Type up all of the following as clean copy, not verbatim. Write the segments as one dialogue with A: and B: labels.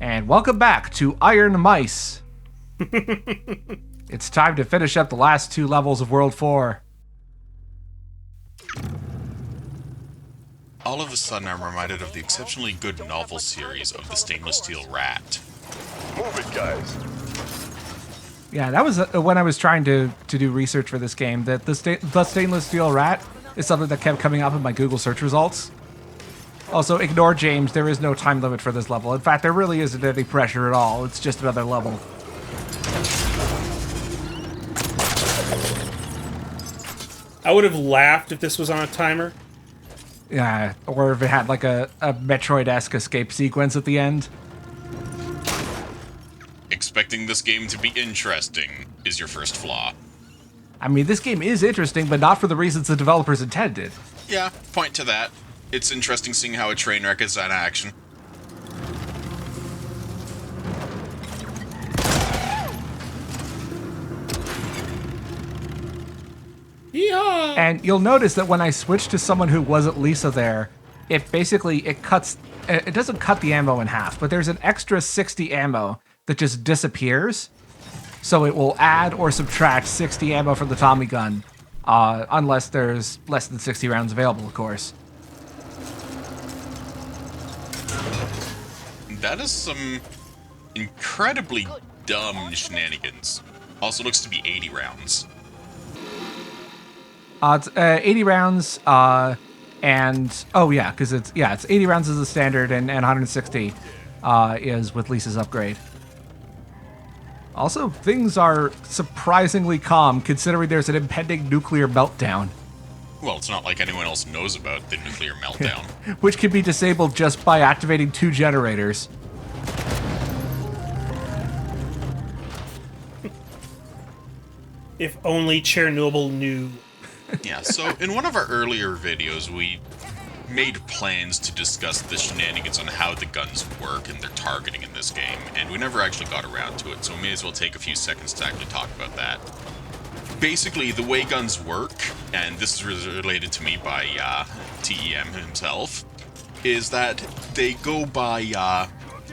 A: And welcome back to Iron Mice. It's time to finish up the last 2 levels of World 4.
B: All of a sudden, I'm reminded of the exceptionally good novel series of the Stainless Steel Rat.
C: Move it, guys.
A: Yeah, that was when I was trying to do research for this game, that the Stainless Steel Rat is something that kept coming up in my Google search results. Also, ignore James, there is no time limit for this level. In fact, there really isn't any pressure at all. It's just another level.
D: I would have laughed if this was on a timer.
A: Yeah, or if it had like a Metroid-esque escape sequence at the end.
B: Expecting this game to be interesting is your first flaw.
A: I mean, this game is interesting, but not for the reasons the developers intended.
B: Yeah, point to that. It's interesting seeing how a train wreck is in action.
D: Yeehaw!
A: And you'll notice that when I switch to someone who wasn't Lisa there, it doesn't cut the ammo in half, but there's an extra 60 ammo that just disappears. So it will add or subtract 60 ammo from the Tommy gun, unless there's less than 60 rounds available, of course.
B: That is some incredibly dumb shenanigans. Also looks to be 80 rounds.
A: It's 80 rounds, and oh yeah, because it's 80 rounds as the standard, and 160 is with Lisa's upgrade. Also, things are surprisingly calm considering there's an impending nuclear meltdown.
B: Well, it's not like anyone else knows about the nuclear meltdown.
A: Which can be disabled just by activating 2 generators.
D: If only Chernobyl knew.
B: Yeah, so in one of our earlier videos, we made plans to discuss the shenanigans on how the guns work and their targeting in this game, and we never actually got around to it, so we may as well take a few seconds to actually talk about that. Basically, the way guns work, and this is related to me by TEM himself, is that they go by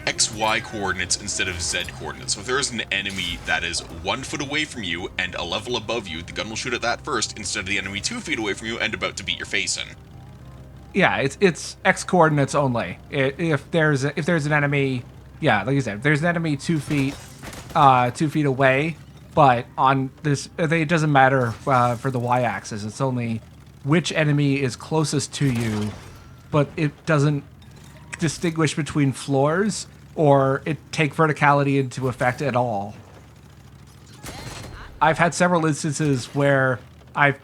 B: XY coordinates instead of Z coordinates. So if there is an enemy that is 1 foot away from you and a level above you, the gun will shoot at that first instead of the enemy 2 feet away from you and about to beat your face in.
A: Yeah, it's X coordinates only. If there's an enemy, yeah, like you said, if there's an enemy 2 feet away, but on this, it doesn't matter for the Y-axis. It's only which enemy is closest to you, but it doesn't distinguish between floors or it take verticality into effect at all. I've had several instances where I've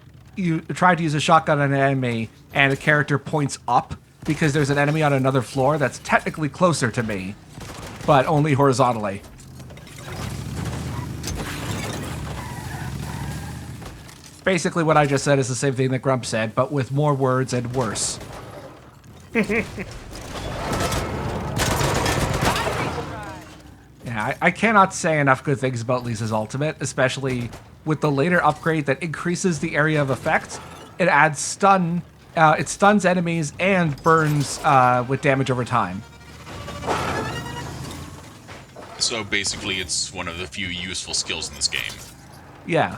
A: tried to use a shotgun on an enemy and the character points up because there's an enemy on another floor that's technically closer to me, but only horizontally. Basically what I just said is the same thing that Grump said, but with more words and worse. Yeah, I cannot say enough good things about Lisa's ultimate, especially with the later upgrade that increases the area of effect. It adds stun, it stuns enemies and burns with damage over time.
B: So basically, it's one of the few useful skills in this game.
A: Yeah.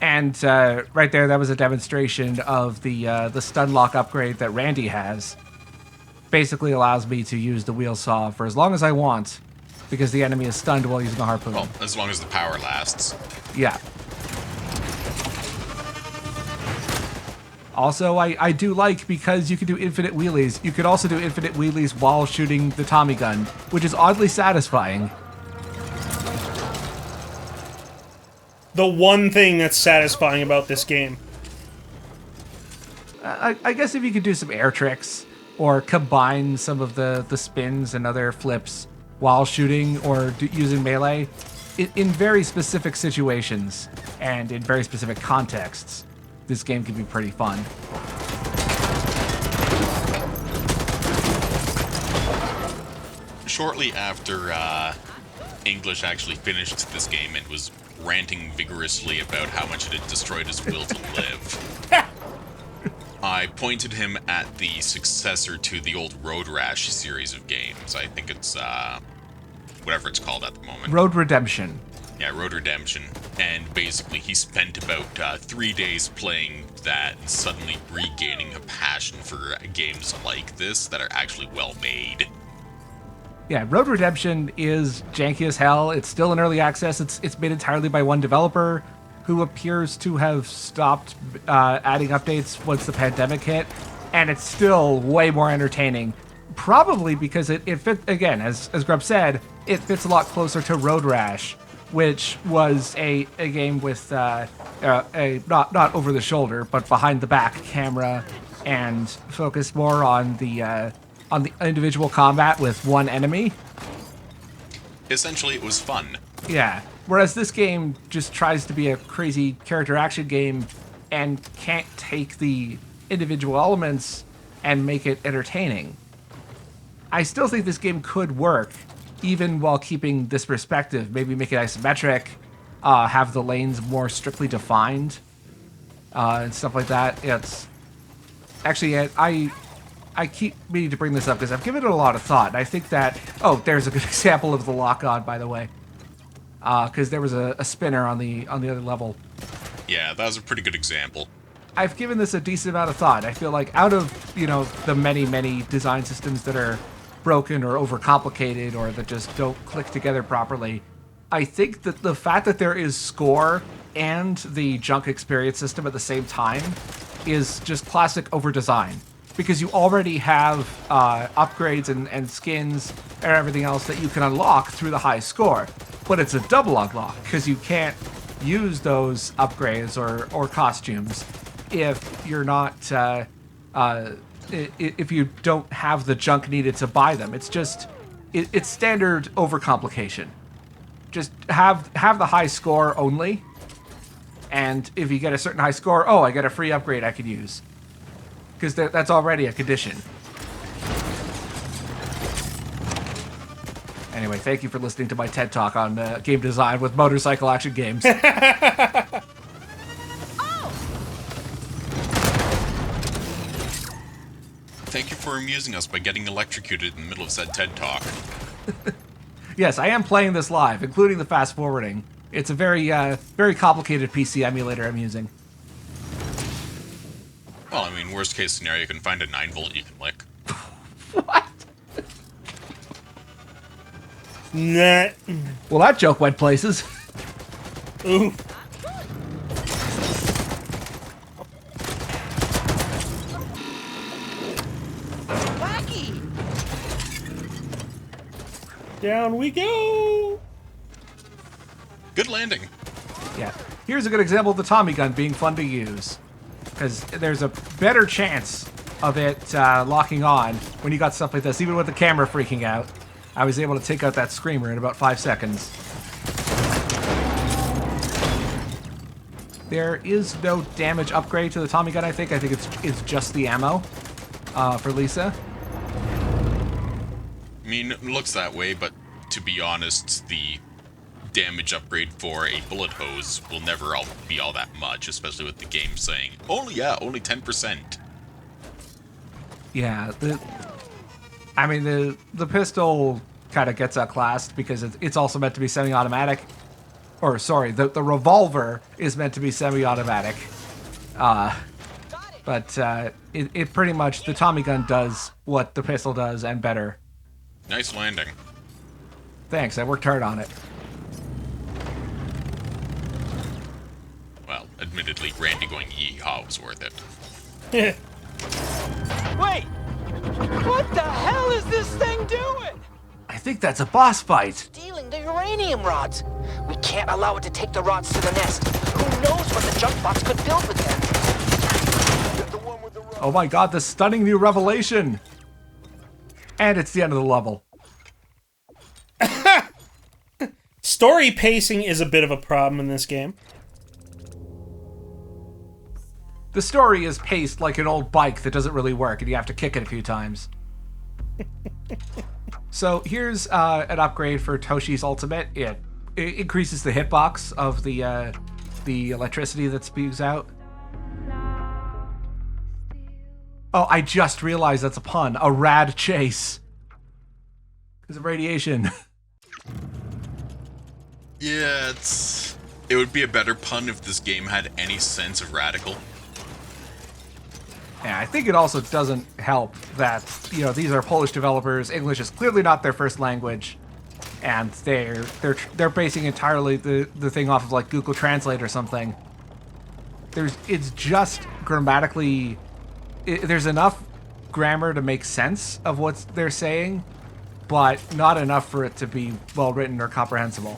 A: And right there, that was a demonstration of the stun lock upgrade that Randy has. Basically allows me to use the wheel saw for as long as I want, because the enemy is stunned while using the harpoon.
B: Well, as long as the power lasts.
A: Yeah. Also, I do like, because you can do infinite wheelies, you could also do infinite wheelies while shooting the Tommy gun, which is oddly satisfying.
D: The one thing that's satisfying about this game.
A: I guess if you could do some air tricks, or combine some of the spins and other flips while shooting or using melee, in very specific situations and in very specific contexts, this game can be pretty fun.
B: Shortly after English actually finished this game and was ranting vigorously about how much it had destroyed his will to live, I pointed him at the successor to the old Road Rash series of games. I think it's, whatever it's called at the moment.
A: Road Redemption.
B: Yeah, Road Redemption. And basically, he spent about 3 days playing that and suddenly regaining a passion for games like this that are actually well made.
A: Yeah, Road Redemption is janky as hell. It's still in early access. It's made entirely by one developer who appears to have stopped adding updates once the pandemic hit, and it's still way more entertaining. Probably because it fits, again, as Grub said, it fits a lot closer to Road Rash, which was a game with a not over the shoulder, but behind the back camera, and focused more on the individual combat with one enemy.
B: Essentially, it was fun.
A: Yeah. Whereas this game just tries to be a crazy character action game and can't take the individual elements and make it entertaining. I still think this game could work, even while keeping this perspective. Maybe make it isometric, have the lanes more strictly defined, and stuff like that. It's actually, I keep meaning to bring this up because I've given it a lot of thought. And I think that, oh, there's a good example of the lock-on, by the way. Because there was a spinner on the other level.
B: Yeah, that was a pretty good example.
A: I've given this a decent amount of thought. I feel like out of, the many design systems that are broken or overcomplicated or that just don't click together properly, I think that the fact that there is score and the junk experience system at the same time is just classic overdesign. Because you already have upgrades and skins and everything else that you can unlock through the high score. But it's a double unlock, because you can't use those upgrades or costumes if you're not, if you don't have the junk needed to buy them. It's just, it's standard overcomplication. Just have the high score only, and if you get a certain high score, oh, I get a free upgrade I can use. Because that's already a condition. Anyway, thank you for listening to my TED Talk on game design with motorcycle action games.
B: Thank you for amusing us by getting electrocuted in the middle of said TED Talk.
A: Yes, I am playing this live, including the fast forwarding. It's a very, very complicated PC emulator I'm using.
B: Well, I mean, worst case scenario, you can find a 9-volt you can lick.
A: What?
D: Nah.
A: Well, that joke went places.
D: Ooh.
E: Wacky!
D: Down we go.
B: Good landing.
A: Yeah. Here's a good example of the Tommy gun being fun to use. Because there's a better chance of it locking on when you got stuff like this. Even with the camera freaking out, I was able to take out that screamer in about 5 seconds. There is no damage upgrade to the Tommy gun, I think. I think it's just the ammo for Lisa.
B: I mean, it looks that way, but to be honest, the damage upgrade for a bullet hose will never be all that much, especially with the game saying, only 10%.
A: Yeah, the pistol kind of gets outclassed because it's also meant to be semi-automatic. Or, sorry, the revolver is meant to be semi-automatic. But it pretty much, the Tommy gun does what the pistol does and better.
B: Nice landing.
A: Thanks, I worked hard on it.
B: Well, admittedly, Randy going yee-haw was worth it.
E: Wait! What the hell is this thing doing?
A: I think that's a boss fight.
E: Stealing the uranium rods. We can't allow it to take the rods to the nest. Who knows what the junk box could build with them?
A: Oh my god, the stunning new revelation! And it's the end of the level.
D: Story pacing is a bit of a problem in this game.
A: The story is paced like an old bike that doesn't really work, and you have to kick it a few times. So here's an upgrade for Toshi's ultimate. It increases the hitbox of the electricity that spews out. Oh, I just realized that's a pun. A rad chase. Because of radiation.
B: Yeah, it would be a better pun if this game had any sense of radical.
A: Yeah, I think it also doesn't help that, these are Polish developers. English is clearly not their first language. And they're basing entirely the thing off of like Google Translate or something. It's just grammatically... there's enough grammar to make sense of what they're saying, but not enough for it to be well written or comprehensible.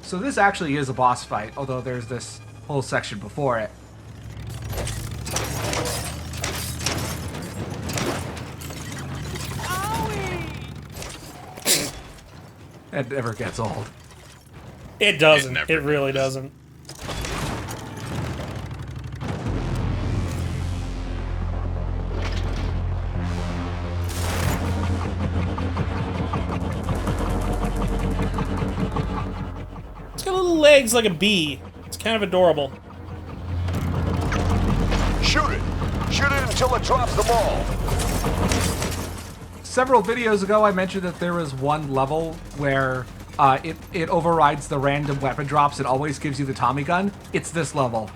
A: So this actually is a boss fight, although there's this whole section before it. It never gets old.
D: It doesn't.
B: It
D: It
B: never
D: really
B: does.
D: doesn't. It's got little legs like a bee. It's kind of adorable.
C: Shoot it! Shoot it until it drops the ball!
A: Several videos ago, I mentioned that there was one level where it overrides the random weapon drops and always gives you the Tommy gun. It's this level.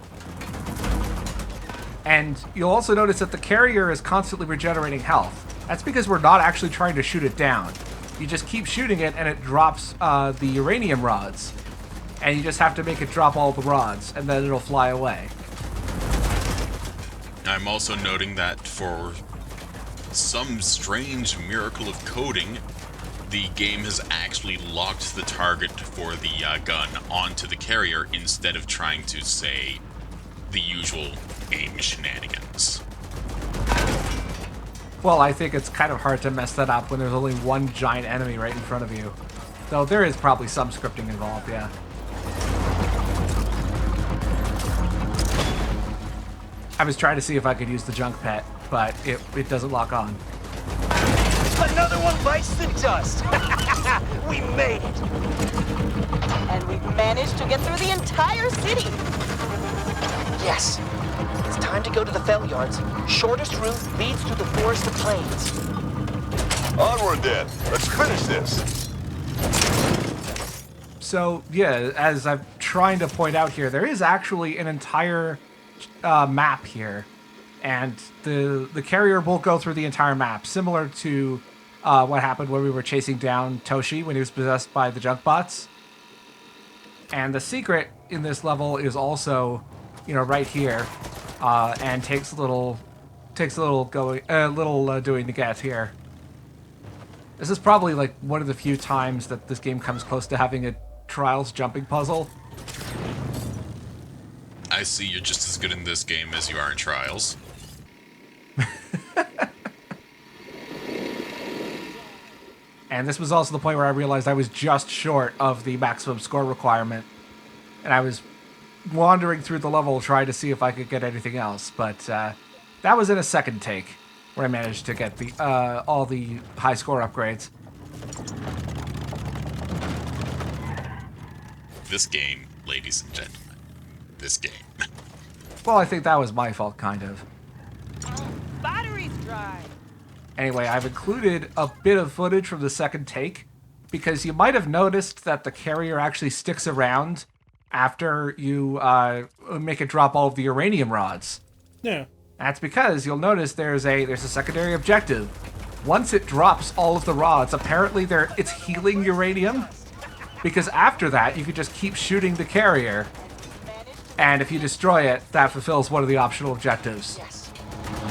A: And you'll also notice that the carrier is constantly regenerating health. That's because we're not actually trying to shoot it down. You just keep shooting it and it drops the uranium rods. And you just have to make it drop all the rods, and then it'll fly away.
B: I'm also noting that for some strange miracle of coding, the game has actually locked the target for the gun onto the carrier instead of trying to say the usual aim shenanigans.
A: Well, I think it's kind of hard to mess that up when there's only one giant enemy right in front of you. Though there is probably some scripting involved, yeah. I was trying to see if I could use the junk pet, but it doesn't lock on.
E: Another one bites the dust. We made it.
F: And we've managed to get through the entire city.
E: Yes. It's time to go to the Fell Yards. Shortest route leads through the forest of plains.
C: Onward then! Let's finish this!
A: So, yeah, as I'm trying to point out here, there is actually an entire map here. And the carrier will go through the entire map, similar to what happened when we were chasing down Toshi when he was possessed by the junk bots. And the secret in this level is also, right here, and takes a little doing to get here. This is probably like one of the few times that this game comes close to having a Trials jumping puzzle.
B: I see you're just as good in this game as you are in Trials.
A: And this was also the point where I realized I was just short of the maximum score requirement. And I was wandering through the level trying to see if I could get anything else. But that was in a second take where I managed to get the all the high score upgrades.
B: This game, ladies and gentlemen. This game.
A: Well, I think that was my fault, kind of.
F: Battery's dry.
A: Anyway, I've included a bit of footage from the second take, because you might have noticed that the carrier actually sticks around after you make it drop all of the uranium rods.
D: Yeah.
A: That's because you'll notice there's a secondary objective. Once it drops all of the rods, apparently it's healing uranium, because after that you can just keep shooting the carrier, and if you destroy it, that fulfills one of the optional objectives.
E: Yes.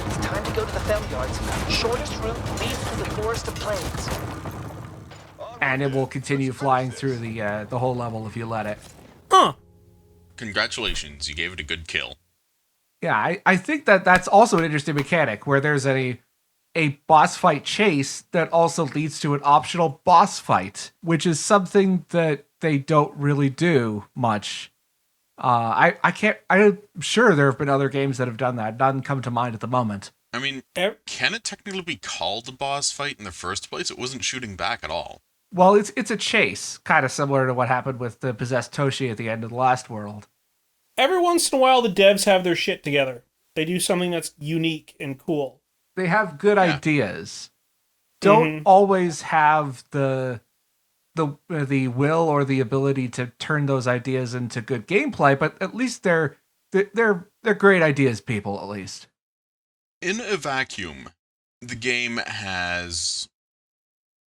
E: It's time to go to the Fell Yards. Shortest route leads through the forest of plains.
A: And it will continue flying through the whole level if you let it.
D: Huh.
B: Congratulations, you gave it a good kill.
A: Yeah, I think that's also an interesting mechanic, where there's a boss fight chase that also leads to an optional boss fight, which is something that they don't really do much. I'm sure there have been other games that have done that. None come to mind at the moment.
B: I mean, can it technically be called a boss fight in the first place? It wasn't shooting back at all.
A: Well, it's a chase, kind of similar to what happened with the possessed Toshi at the end of the last world.
D: Every once in a while, the devs have their shit together. They do something that's unique and cool.
A: They have good ideas. Don't always have the will or the ability to turn those ideas into good gameplay, but at least they're great ideas, people, at least.
B: In a vacuum, the game has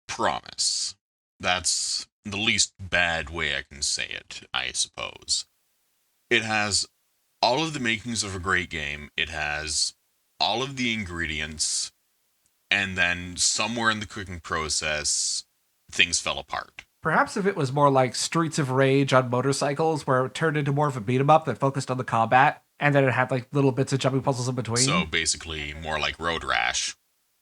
B: promise. That's the least bad way I can say it, I suppose. It has all of the makings of a great game. It has all of the ingredients, and then somewhere in the cooking process, things fell apart.
A: Perhaps if it was more like Streets of Rage on motorcycles, where it turned into more of a beat 'em up that focused on the combat, and then it had like little bits of jumping puzzles in between.
B: So basically, more like Road Rash.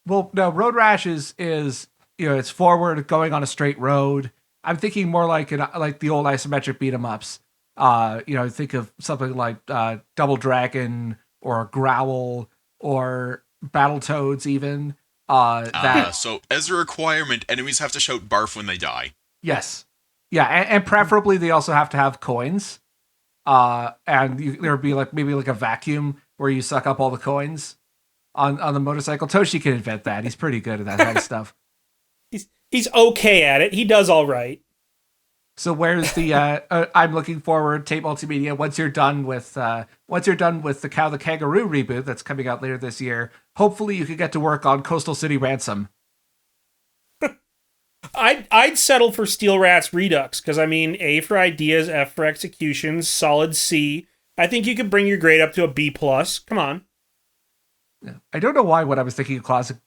A: Well, no, Road Rash is it's forward going on a straight road. I'm thinking more like the old isometric beat 'em ups. Think of something like Double Dragon or Growl or Battletoads even.
B: So as a requirement, enemies have to shout barf when they die.
A: Yes. Yeah, and preferably they also have to have coins. There would be maybe a vacuum where you suck up all the coins on the motorcycle. Toshi can invent that. He's pretty good at that kind of stuff.
D: He's okay at it. He does all right.
A: So where's the I'm looking forward, Tape Multimedia, once you're done with the Cow the Kangaroo reboot that's coming out later this year, hopefully you could get to work on Coastal City Ransom.
D: I'd settle for Steel Rats Redux, because I mean, A for ideas, F for execution, solid C. I think you could bring your grade up to a B+. Come on.
A: I don't know why when I was thinking of classic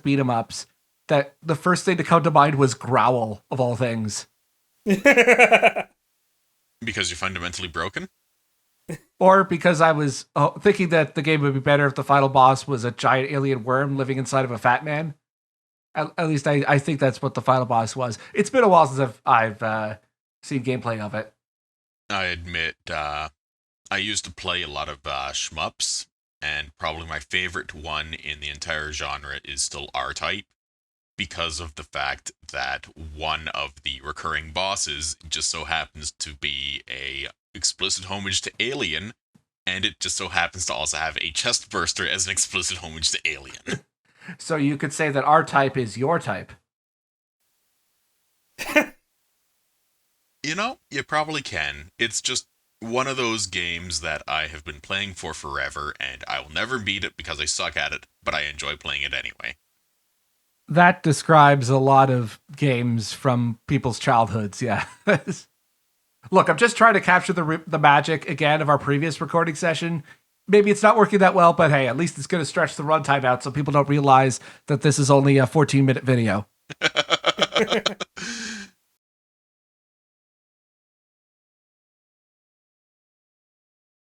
A: beat 'em ups, that the first thing to come to mind was Growl, of all things.
B: Because you're fundamentally broken?
A: Or because I was thinking that the game would be better if the final boss was a giant alien worm living inside of a fat man. At least I think that's what the final boss was. It's been a while since I've seen gameplay of it.
B: I admit, I used to play a lot of shmups, and probably my favorite one in the entire genre is still R-Type, because of the fact that one of the recurring bosses just so happens to be a explicit homage to Alien, and it just so happens to also have a chest burster as an explicit homage to Alien.
A: So you could say that R-Type is your type.
B: You probably can. It's just one of those games that I have been playing for forever, and I will never beat it because I suck at it, but I enjoy playing it anyway.
A: That describes a lot of games from people's childhoods, yeah. Look, I'm just trying to capture the magic, again, of our previous recording session. Maybe it's not working that well, but hey, at least it's going to stretch the runtime out so people don't realize that this is only a 14-minute video.